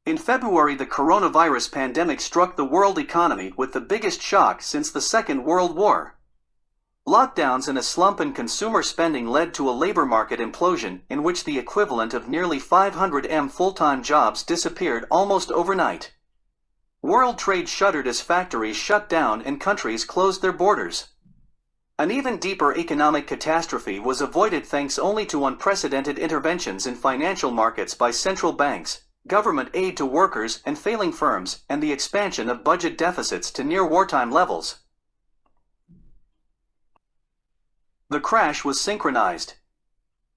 In February, the coronavirus pandemic struck the world economy with the biggest shock since the Second World War. Lockdowns and a slump in consumer spending led to a labor market implosion in which the equivalent of nearly 500,000 full-time jobs disappeared almost overnight. World trade shuttered as factories shut down and countries closed their borders. An even deeper economic catastrophe was avoided thanks only to unprecedented interventions in financial markets by central banks, government aid to workers and failing firms, and the expansion of budget deficits to near wartime levels. The crash was synchronized.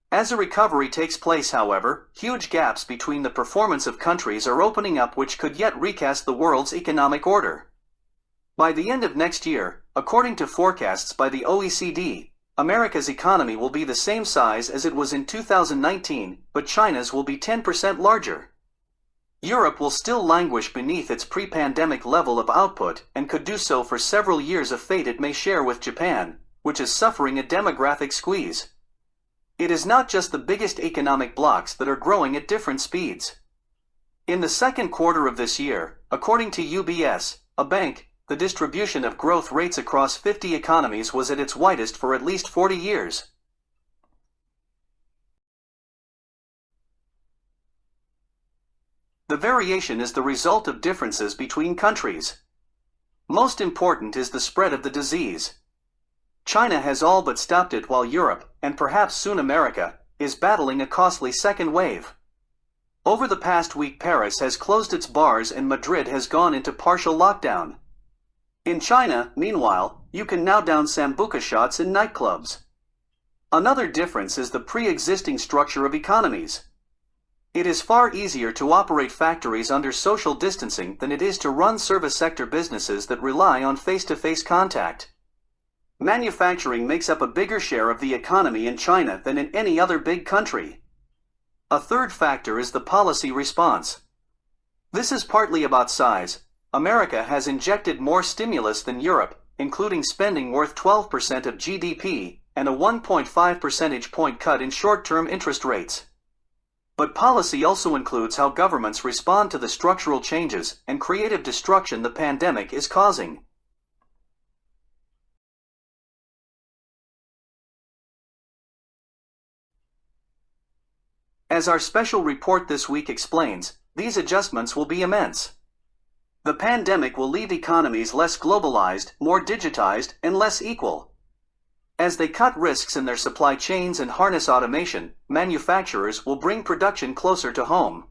As a recovery takes place, however, huge gaps between the performance of countries are opening up which could yet recast the world's economic order. By the end of next year, according to forecasts by the OECD, America's economy will be the same size as it was in 2019, but China's will be 10% larger. Europe will still languish beneath its pre-pandemic level of output and could do so for several years, a fate it may share with Japan, which is suffering a demographic squeeze. It is not just the biggest economic blocs that are growing at different speeds. In the second quarter of this year, according to UBS, a bank, the distribution of growth rates across 50 economies was at its widest for at least 40 years. The variation is the result of differences between countries. Most important is the spread of the disease. China has all but stopped it, while Europe, and perhaps soon America, is battling a costly second wave. Over the past week, Paris has closed its bars and Madrid has gone into partial lockdown. In China, meanwhile, you can now down sambuca shots in nightclubs. Another difference is the pre-existing structure of economies. It is far easier to operate factories under social distancing than it is to run service sector businesses that rely on face-to-face contact. Manufacturing makes up a bigger share of the economy in China than in any other big country. A third factor is the policy response. This is partly about size. America has injected more stimulus than Europe, including spending worth 12% of GDP and a 1.5 percentage point cut in short-term interest rates. But policy also includes how governments respond to the structural changes and creative destruction the pandemic is causing. As our special report this week explains, these adjustments will be immense. The pandemic will leave economies less globalized, more digitized, and less equal. As they cut risks in their supply chains and harness automation, manufacturers will bring production closer to home.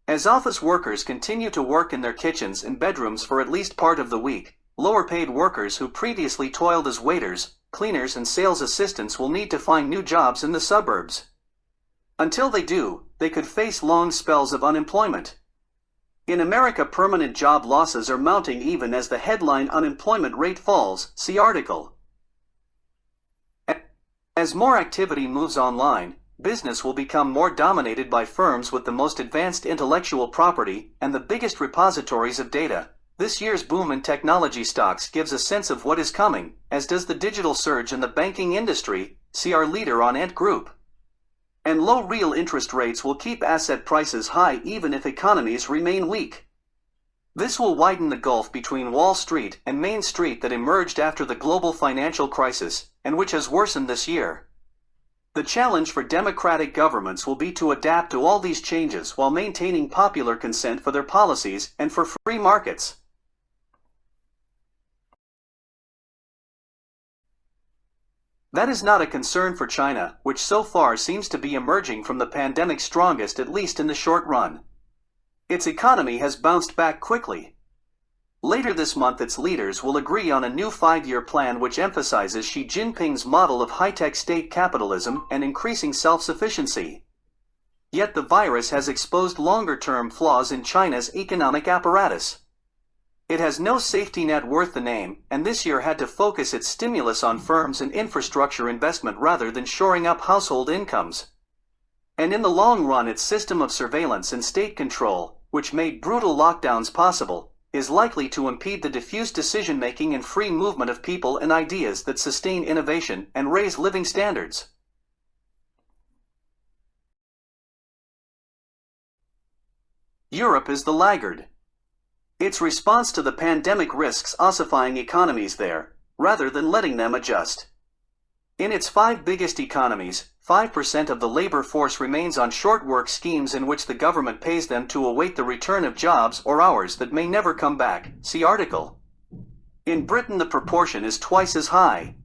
As office workers continue to work in their kitchens and bedrooms for at least part of the week, lower-paid workers who previously toiled as waiters, cleaners, and sales assistants will need to find new jobs in the suburbs. Until they do, they could face long spells of unemployment. In America, permanent job losses are mounting even as the headline unemployment rate falls, see article. As more activity moves online, business will become more dominated by firms with the most advanced intellectual property and the biggest repositories of data. This year's boom in technology stocks gives a sense of what is coming, as does the digital surge in the banking industry, see our leader on Ant Group. And low real interest rates will keep asset prices high even if economies remain weak. This will widen the gulf between Wall Street and Main Street that emerged after the global financial crisis, and which has worsened this year. The challenge for democratic governments will be to adapt to all these changes while maintaining popular consent for their policies and for free markets. That is not a concern for China, which so far seems to be emerging from the pandemic strongest, at least in the short run. Its economy has bounced back quickly. Later this month, its leaders will agree on a new 5-year plan which emphasizes Xi Jinping's model of high-tech state capitalism and increasing self-sufficiency. Yet the virus has exposed longer-term flaws in China's economic apparatus. It has no safety net worth the name, and this year had to focus its stimulus on firms and infrastructure investment rather than shoring up household incomes. And in the long run, its system of surveillance and state control, which made brutal lockdowns possible, is likely to impede the diffuse decision-making and free movement of people and ideas that sustain innovation and raise living standards. Europe is the laggard. Its response to the pandemic risks ossifying economies there, rather than letting them adjust. In its 5 biggest economies, 5% of the labor force remains on short work schemes in which the government pays them to await the return of jobs or hours that may never come back. See article. In Britain, the proportion is twice as high.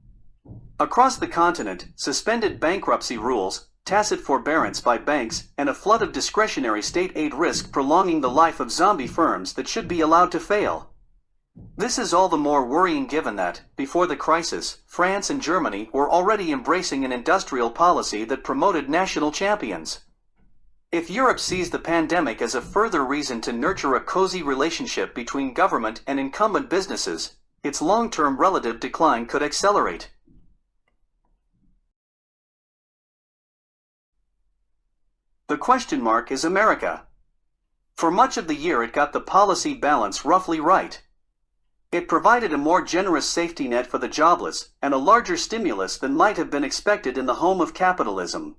Across the continent, suspended bankruptcy rules, tacit forbearance by banks, and a flood of discretionary state aid risk prolonging the life of zombie firms that should be allowed to fail. This is all the more worrying given that, before the crisis, France and Germany were already embracing an industrial policy that promoted national champions. If Europe sees the pandemic as a further reason to nurture a cozy relationship between government and incumbent businesses, its long-term relative decline could accelerate. The question mark is America. For much of the year it got the policy balance roughly right. It provided a more generous safety net for the jobless, and a larger stimulus than might have been expected in the home of capitalism.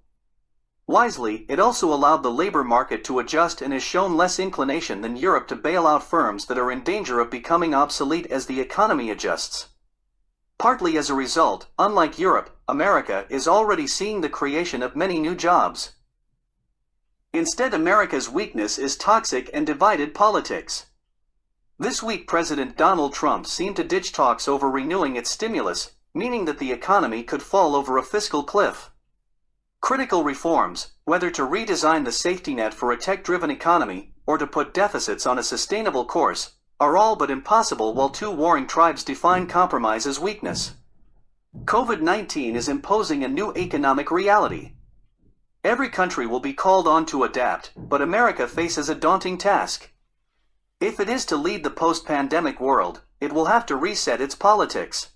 Wisely, it also allowed the labor market to adjust and has shown less inclination than Europe to bail out firms that are in danger of becoming obsolete as the economy adjusts. Partly as a result, unlike Europe, America is already seeing the creation of many new jobs. Instead, America's weakness is toxic and divided politics. This week President Donald Trump seemed to ditch talks over renewing its stimulus, meaning that the economy could fall over a fiscal cliff. Critical reforms, whether to redesign the safety net for a tech-driven economy, or to put deficits on a sustainable course, are all but impossible while two warring tribes define compromise as weakness. COVID-19 is imposing a new economic reality. Every country will be called on to adapt, but America faces a daunting task. If it is to lead the post-pandemic world, it will have to reset its politics.